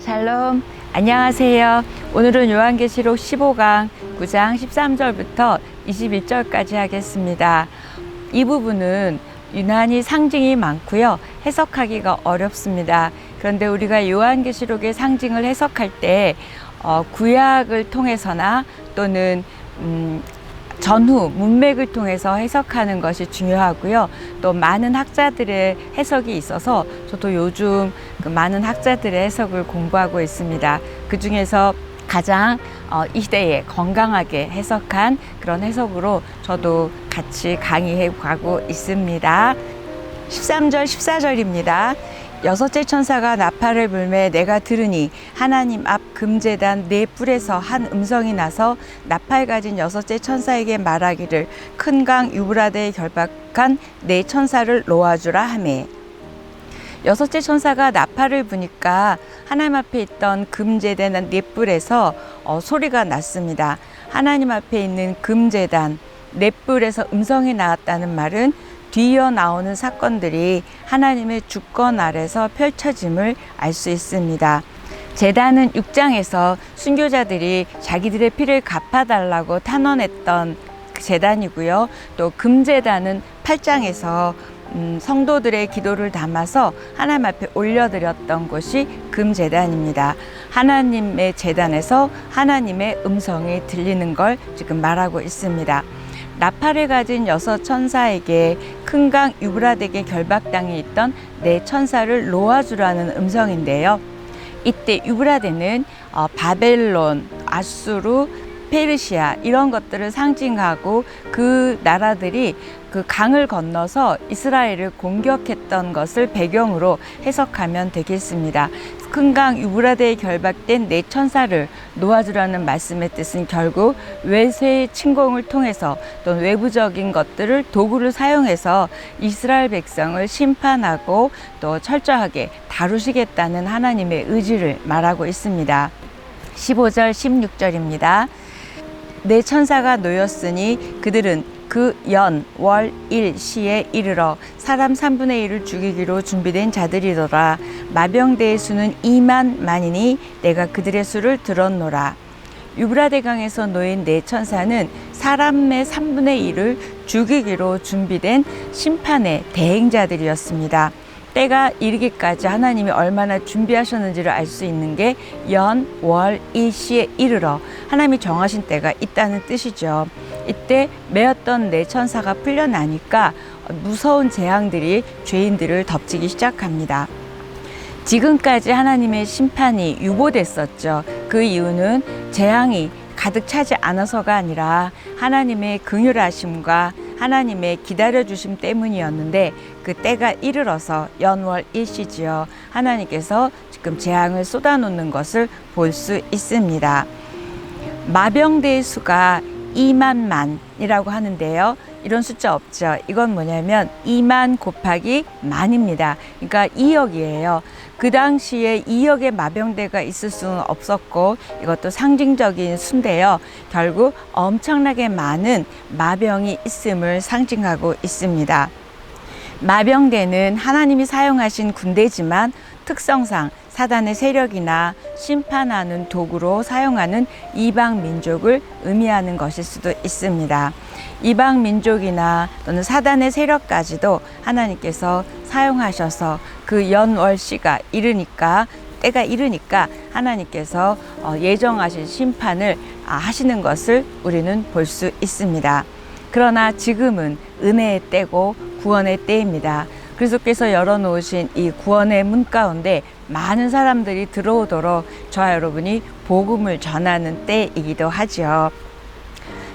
샬롬, 안녕하세요. 오늘은 요한계시록 15강 9장 13절부터 21절까지 하겠습니다. 이 부분은 유난히 상징이 많고요. 해석하기가 어렵습니다. 그런데 우리가 요한계시록의 상징을 해석할 때 구약을 통해서나 또는 전후 문맥을 통해서 해석하는 것이 중요하고요. 또 많은 학자들의 해석이 있어서 저도 요즘 그 많은 학자들의 해석을 공부하고 있습니다. 그 중에서 가장 이 시대에 건강하게 해석한 그런 해석으로 저도 같이 강의해 가고 있습니다. 13절 14절입니다. 여섯째 천사가 나팔을 불매 내가 들으니 하나님 앞 금제단 네 뿔에서 한 음성이 나서 나팔 가진 여섯째 천사에게 말하기를 큰 강 유브라데에 결박한 네 천사를 놓아주라 하매. 여섯째 천사가 나팔을 부니까 하나님 앞에 있던 금제단 네 뿔에서 소리가 났습니다. 하나님 앞에 있는 금제단 네 뿔에서 음성이 나왔다는 말은 뒤이어 나오는 사건들이 하나님의 주권 아래서 펼쳐짐을 알 수 있습니다. 제단은 6장에서 순교자들이 자기들의 피를 갚아달라고 탄원했던 제단이고요. 또 금제단은 8장에서 성도들의 기도를 담아서 하나님 앞에 올려드렸던 곳이 금제단입니다. 하나님의 제단에서 하나님의 음성이 들리는 걸 지금 말하고 있습니다. 나팔을 가진 여섯 천사에게 큰 강 유브라데에 결박당해 있던 네 천사를 놓아주라는 음성인데요. 이때 유브라데는 바벨론, 아수르, 페르시아 이런 것들을 상징하고 그 나라들이 그 강을 건너서 이스라엘을 공격했던 것을 배경으로 해석하면 되겠습니다. 큰 강 유브라데에 결박된 네 천사를 놓아주라는 말씀의 뜻은 결국 외세의 침공을 통해서 또는 외부적인 것들을 도구를 사용해서 이스라엘 백성을 심판하고 또 철저하게 다루시겠다는 하나님의 의지를 말하고 있습니다. 15절 16절입니다. 네 천사가 놓였으니 그들은 그 연, 월, 일, 시에 이르러 사람 3분의 1을 죽이기로 준비된 자들이더라. 마병대의 수는 2만 만이니 내가 그들의 수를 들었노라. 유브라데 강에서 놓인 네 천사는 사람의 3분의 1을 죽이기로 준비된 심판의 대행자들이었습니다. 때가 이르기까지 하나님이 얼마나 준비하셨는지를 알 수 있는 게 연, 월, 일, 시에 이르러 하나님이 정하신 때가 있다는 뜻이죠. 이때 매였던 네 천사가 풀려나니까 무서운 재앙들이 죄인들을 덮치기 시작합니다. 지금까지 하나님의 심판이 유보됐었죠. 그 이유는 재앙이 가득 차지 않아서가 아니라 하나님의 긍휼하심과 하나님의 기다려주심 때문이었는데 그 때가 이르러서 연월 일시지요. 하나님께서 지금 재앙을 쏟아놓는 것을 볼 수 있습니다. 마병대의 수가 2만 만이라고 하는데요. 이런 숫자 없죠. 이건 뭐냐면 2만 곱하기 만입니다. 그러니까 2억이에요. 그 당시에 2억의 마병대가 있을 수는 없었고 이것도 상징적인 수인데요. 결국 엄청나게 많은 마병이 있음을 상징하고 있습니다. 마병대는 하나님이 사용하신 군대지만 특성상 사단의 세력이나 심판하는 도구로 사용하는 이방 민족을 의미하는 것일 수도 있습니다. 이방 민족이나 또는 사단의 세력까지도 하나님께서 사용하셔서 그 연월시가 이르니까 때가 이르니까 하나님께서 예정하신 심판을 하시는 것을 우리는 볼 수 있습니다. 그러나 지금은 은혜의 때고 구원의 때입니다. 그리스도께서 열어놓으신 이 구원의 문 가운데 많은 사람들이 들어오도록 저와 여러분이 복음을 전하는 때이기도 하죠.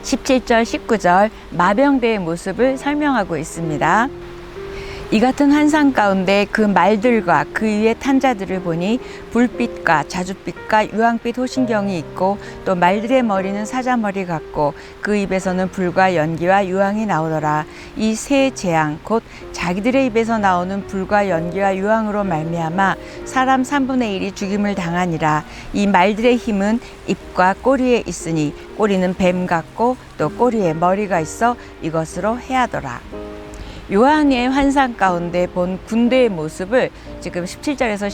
17절 19절 마병대의 모습을 설명하고 있습니다. 이 같은 환상 가운데 그 말들과 그 위에 탄 자들을 보니 불빛과 자줏빛과 유황빛 호신경이 있고 또 말들의 머리는 사자머리 같고 그 입에서는 불과 연기와 유황이 나오더라. 이 세 재앙 곧 자기들의 입에서 나오는 불과 연기와 유황으로 말미암아 사람 3분의 1이 죽임을 당하니라. 이 말들의 힘은 입과 꼬리에 있으니 꼬리는 뱀 같고 또 꼬리에 머리가 있어 이것으로 해하더라. 요한의 환상 가운데 본 군대의 모습을 지금 17절에서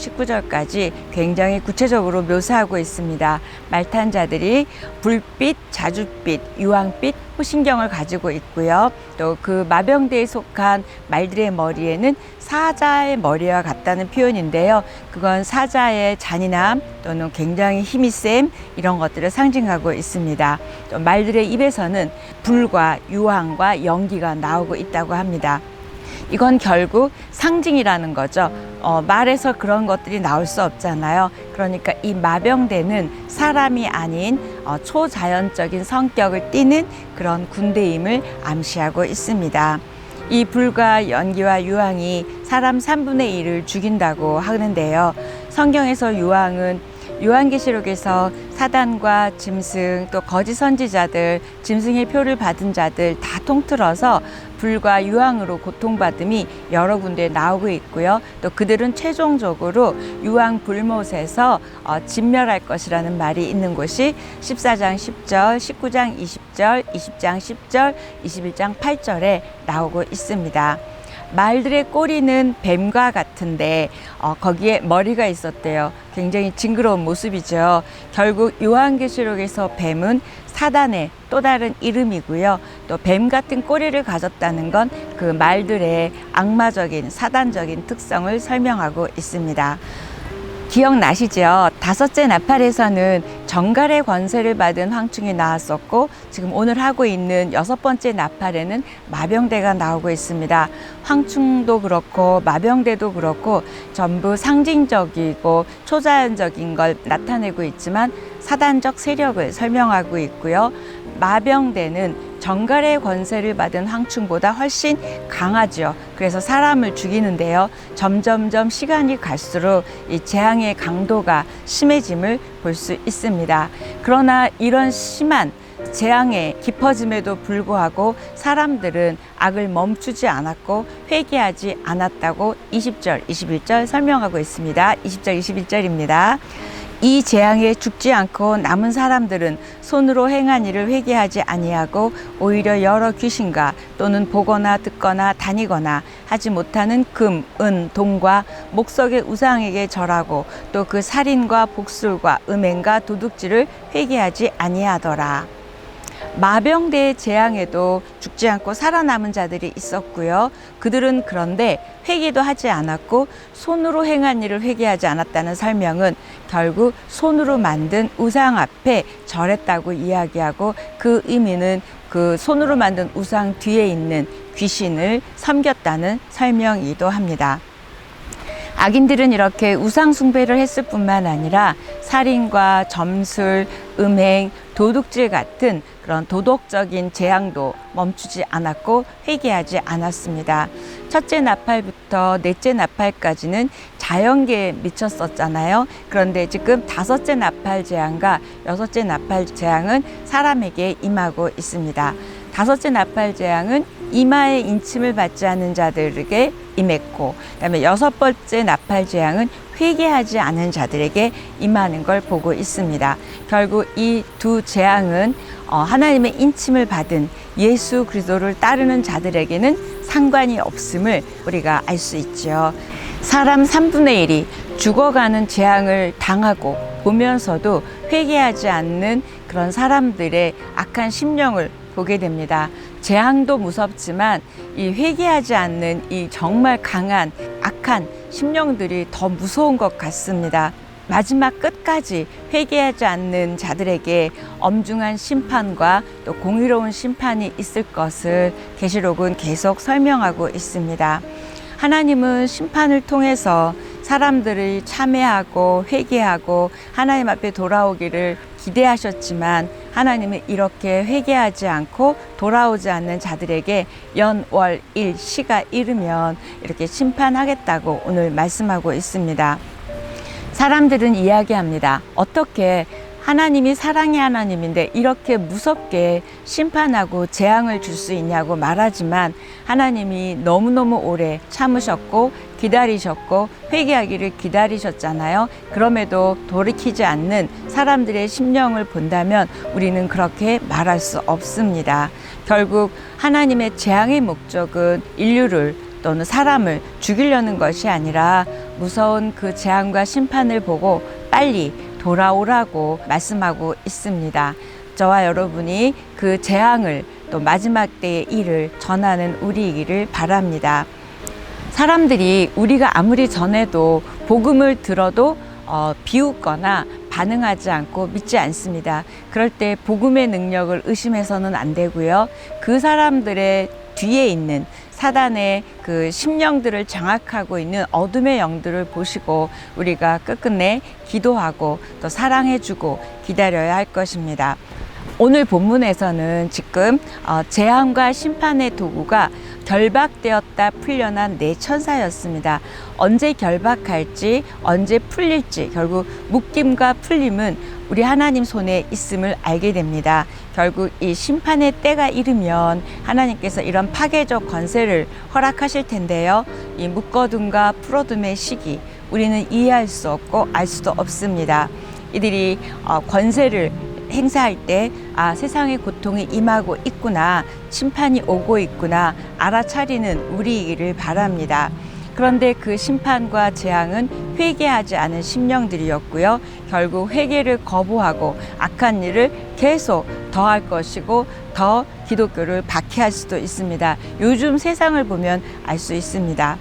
19절까지 굉장히 구체적으로 묘사하고 있습니다. 말탄 자들이 불빛, 자줏빛, 유황빛, 호신경을 가지고 있고요. 또 그 마병대에 속한 말들의 머리에는 사자의 머리와 같다는 표현인데요. 그건 사자의 잔인함 또는 굉장히 힘이 셈 이런 것들을 상징하고 있습니다. 또 말들의 입에서는 불과 유황과 연기가 나오고 있다고 합니다. 이건 결국 상징이라는 거죠. 말에서 그런 것들이 나올 수 없잖아요. 그러니까 이 마병대는 사람이 아닌 초자연적인 성격을 띠는 그런 군대임을 암시하고 있습니다. 이 불과 연기와 유황이 사람 3분의 1을 죽인다고 하는데요. 성경에서 유황은 요한계시록에서 사단과 짐승 또 거짓 선지자들, 짐승의 표를 받은 자들 다 통틀어서 불과 유황으로 고통받음이 여러 군데 나오고 있고요. 또 그들은 최종적으로 유황 불못에서 진멸할 것이라는 말이 있는 곳이 14장 10절, 19장 20절, 20장 10절, 21장 8절에 나오고 있습니다. 말들의 꼬리는 뱀과 같은데 거기에 머리가 있었대요. 굉장히 징그러운 모습이죠. 결국 요한계시록에서 뱀은 사단의 또 다른 이름이고요. 또 뱀 같은 꼬리를 가졌다는 건 그 말들의 악마적인 사단적인 특성을 설명하고 있습니다. 기억나시죠? 다섯째 나팔에서는 정갈의 권세를 받은 황충이 나왔었고 지금 오늘 하고 있는 여섯 번째 나팔에는 마병대가 나오고 있습니다. 황충도 그렇고 마병대도 그렇고 전부 상징적이고 초자연적인 걸 나타내고 있지만 사단적 세력을 설명하고 있고요. 마병대는 정갈의 권세를 받은 황충보다 훨씬 강하죠. 그래서 사람을 죽이는데요. 점점점 시간이 갈수록 이 재앙의 강도가 심해짐을 볼 수 있습니다. 그러나 이런 심한 재앙의 깊어짐에도 불구하고 사람들은 악을 멈추지 않았고 회개하지 않았다고 20절, 21절 설명하고 있습니다. 20절, 21절입니다. 이 재앙에 죽지 않고 남은 사람들은 손으로 행한 일을 회개하지 아니하고 오히려 여러 귀신과 또는 보거나 듣거나 다니거나 하지 못하는 금, 은, 동과 목석의 우상에게 절하고 또 그 살인과 복술과 음행과 도둑질을 회개하지 아니하더라. 마병대의 재앙에도 죽지 않고 살아남은 자들이 있었고요. 그들은 그런데 회개도 하지 않았고 손으로 행한 일을 회개하지 않았다는 설명은 결국 손으로 만든 우상 앞에 절했다고 이야기하고 그 의미는 그 손으로 만든 우상 뒤에 있는 귀신을 섬겼다는 설명이기도 합니다. 악인들은 이렇게 우상 숭배를 했을 뿐만 아니라 살인과 점술, 음행, 도둑질 같은 그런 도덕적인 재앙도 멈추지 않았고 회개하지 않았습니다. 첫째 나팔부터 넷째 나팔까지는 자연계에 미쳤었잖아요. 그런데 지금 다섯째 나팔 재앙과 여섯째 나팔 재앙은 사람에게 임하고 있습니다. 다섯째 나팔 재앙은 이마에 인침을 받지 않은 자들에게 임했고, 그다음에 여섯 번째 나팔 재앙은 회개하지 않은 자들에게 임하는 걸 보고 있습니다. 결국 이 두 재앙은 하나님의 인침을 받은 예수 그리스도를 따르는 자들에게는 상관이 없음을 우리가 알 수 있죠. 사람 3분의 1이 죽어가는 재앙을 당하고 보면서도 회개하지 않는 그런 사람들의 악한 심령을 보게 됩니다. 재앙도 무섭지만 이 회개하지 않는 이 정말 강한 악한 심령들이 더 무서운 것 같습니다. 마지막 끝까지 회개하지 않는 자들에게 엄중한 심판과 또 공의로운 심판이 있을 것을 계시록은 계속 설명하고 있습니다. 하나님은 심판을 통해서 사람들이 참회하고 회개하고 하나님 앞에 돌아오기를 기대하셨지만 하나님은 이렇게 회개하지 않고 돌아오지 않는 자들에게 연, 일, 시가 이르면 이렇게 심판하겠다고 오늘 말씀하고 있습니다. 사람들은 이야기합니다. 어떻게 하나님이 사랑의 하나님인데 이렇게 무섭게 심판하고 재앙을 줄 수 있냐고 말하지만 하나님이 너무너무 오래 참으셨고 기다리셨고 회개하기를 기다리셨잖아요. 그럼에도 돌이키지 않는 사람들의 심령을 본다면 우리는 그렇게 말할 수 없습니다. 결국 하나님의 재앙의 목적은 인류를 또는 사람을 죽이려는 것이 아니라 무서운 그 재앙과 심판을 보고 빨리 돌아오라고 말씀하고 있습니다. 저와 여러분이 그 재앙을 또 마지막 때의 일을 전하는 우리이기를 바랍니다. 사람들이 우리가 아무리 전해도 복음을 들어도 비웃거나 반응하지 않고 믿지 않습니다. 그럴 때 복음의 능력을 의심해서는 안 되고요. 그 사람들의 뒤에 있는 사단의 그 심령들을 장악하고 있는 어둠의 영들을 보시고 우리가 끝끝내 기도하고 또 사랑해주고 기다려야 할 것입니다. 오늘 본문에서는 지금 재앙과 심판의 도구가 결박되었다 풀려난 네 천사였습니다. 언제 결박할지 언제 풀릴지 결국 묶임과 풀림은 우리 하나님 손에 있음을 알게 됩니다. 결국 이 심판의 때가 이르면 하나님께서 이런 파괴적 권세를 허락하실 텐데요. 이 묶어둠과 풀어둠의 시기 우리는 이해할 수 없고 알 수도 없습니다. 이들이 권세를 행사할 때 세상의 고통이 임하고 있구나, 심판이 오고 있구나 알아차리는 우리이기를 바랍니다. 그런데 그 심판과 재앙은 회개하지 않은 심령들이었고요. 결국 회개를 거부하고 악한 일을 계속 더할 것이고 더 기독교를 박해할 수도 있습니다. 요즘 세상을 보면 알 수 있습니다.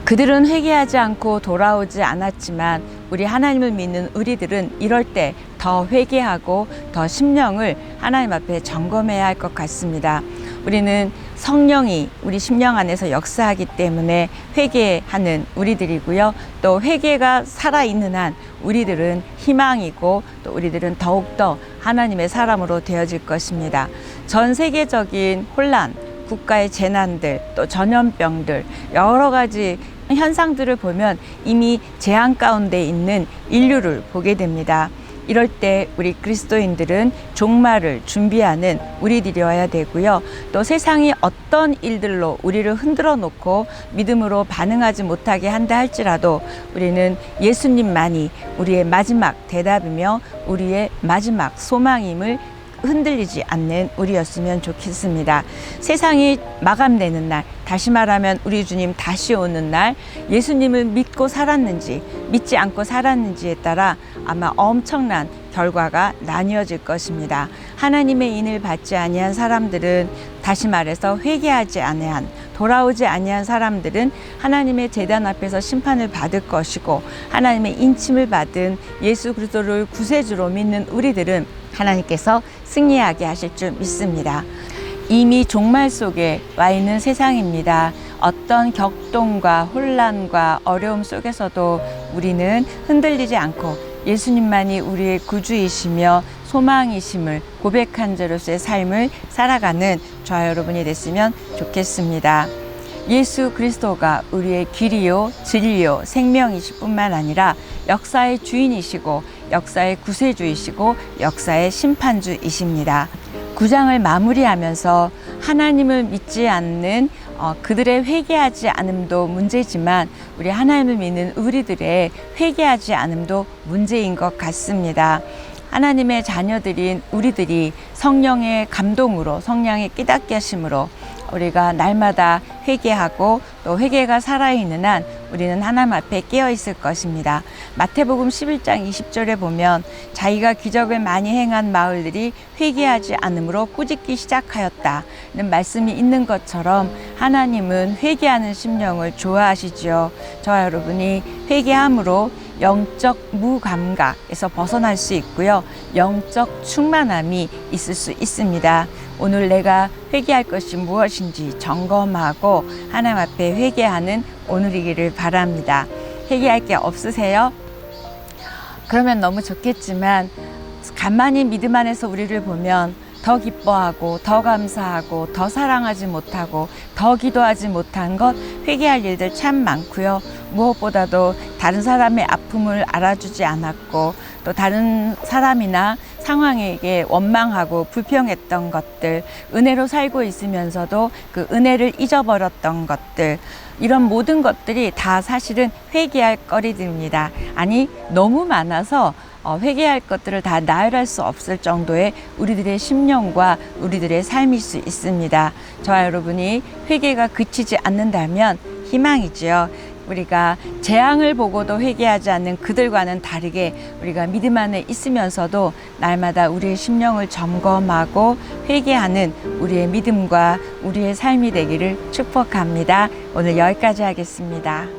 그들은 회개하지 않고 돌아오지 않았지만 우리 하나님을 믿는 우리들은 이럴 때 더 회개하고 더 심령을 하나님 앞에 점검해야 할 것 같습니다. 우리는 성령이 우리 심령 안에서 역사하기 때문에 회개하는 우리들이고요. 또 회개가 살아있는 한 우리들은 희망이고 또 우리들은 더욱더 하나님의 사람으로 되어질 것입니다. 전 세계적인 혼란, 국가의 재난들, 또 전염병들, 여러 가지 현상들을 보면 이미 재앙 가운데 있는 인류를 보게 됩니다. 이럴 때 우리 그리스도인들은 종말을 준비하는 우리들이어야 되고요. 또 세상이 어떤 일들로 우리를 흔들어 놓고 믿음으로 반응하지 못하게 한다 할지라도 우리는 예수님만이 우리의 마지막 대답이며 우리의 마지막 소망임을 흔들리지 않는 우리였으면 좋겠습니다. 세상이 마감되는 날, 다시 말하면 우리 주님 다시 오는 날, 예수님을 믿고 살았는지 믿지 않고 살았는지에 따라 아마 엄청난 결과가 나뉘어질 것입니다. 하나님의 인을 받지 아니한 사람들은, 다시 말해서 회개하지 아니한, 돌아오지 아니한 사람들은 하나님의 제단 앞에서 심판을 받을 것이고, 하나님의 인침을 받은 예수 그리스도를 구세주로 믿는 우리들은 하나님께서 승리하게 하실 줄 믿습니다. 이미 종말 속에 와 있는 세상입니다. 어떤 격동과 혼란과 어려움 속에서도 우리는 흔들리지 않고 예수님만이 우리의 구주이시며 소망이심을 고백한 자로서의 삶을 살아가는 저와 여러분이 됐으면 좋겠습니다. 예수 그리스도가 우리의 길이요 진리요 생명이실 뿐만 아니라 역사의 주인이시고 역사의 구세주이시고 역사의 심판주이십니다. 9장을 마무리하면서 하나님을 믿지 않는 그들의 회개하지 않음도 문제지만 우리 하나님을 믿는 우리들의 회개하지 않음도 문제인 것 같습니다. 하나님의 자녀들인 우리들이 성령의 감동으로, 성령의 깨닫게 하심으로 우리가 날마다 회개하고 또 회개가 살아있는 한 우리는 하나님 앞에 깨어 있을 것입니다. 마태복음 11장 20절에 보면 자기가 기적을 많이 행한 마을들이 회개하지 않으므로 꾸짖기 시작하였다는 말씀이 있는 것처럼 하나님은 회개하는 심령을 좋아하시죠. 저와 여러분이 회개함으로 영적 무감각에서 벗어날 수 있고요. 영적 충만함이 있을 수 있습니다. 오늘 내가 회개할 것이 무엇인지 점검하고 하나님 앞에 회개하는 오늘이기를 바랍니다. 회개할 게 없으세요? 그러면 너무 좋겠지만 가만히 믿음 안에서 우리를 보면 더 기뻐하고 더 감사하고 더 사랑하지 못하고 더 기도하지 못한 것, 회개할 일들 참 많고요. 무엇보다도 다른 사람의 아픔을 알아주지 않았고 또 다른 사람이나 상황에게 원망하고 불평했던 것들, 은혜로 살고 있으면서도 그 은혜를 잊어버렸던 것들, 이런 모든 것들이 다 사실은 회개할 거리들입니다. 아니, 너무 많아서 회개할 것들을 다 나열할 수 없을 정도의 우리들의 심령과 우리들의 삶일 수 있습니다. 저와 여러분이 회개가 그치지 않는다면 희망이지요. 우리가 재앙을 보고도 회개하지 않는 그들과는 다르게 우리가 믿음 안에 있으면서도 날마다 우리의 심령을 점검하고 회개하는 우리의 믿음과 우리의 삶이 되기를 축복합니다. 오늘 여기까지 하겠습니다.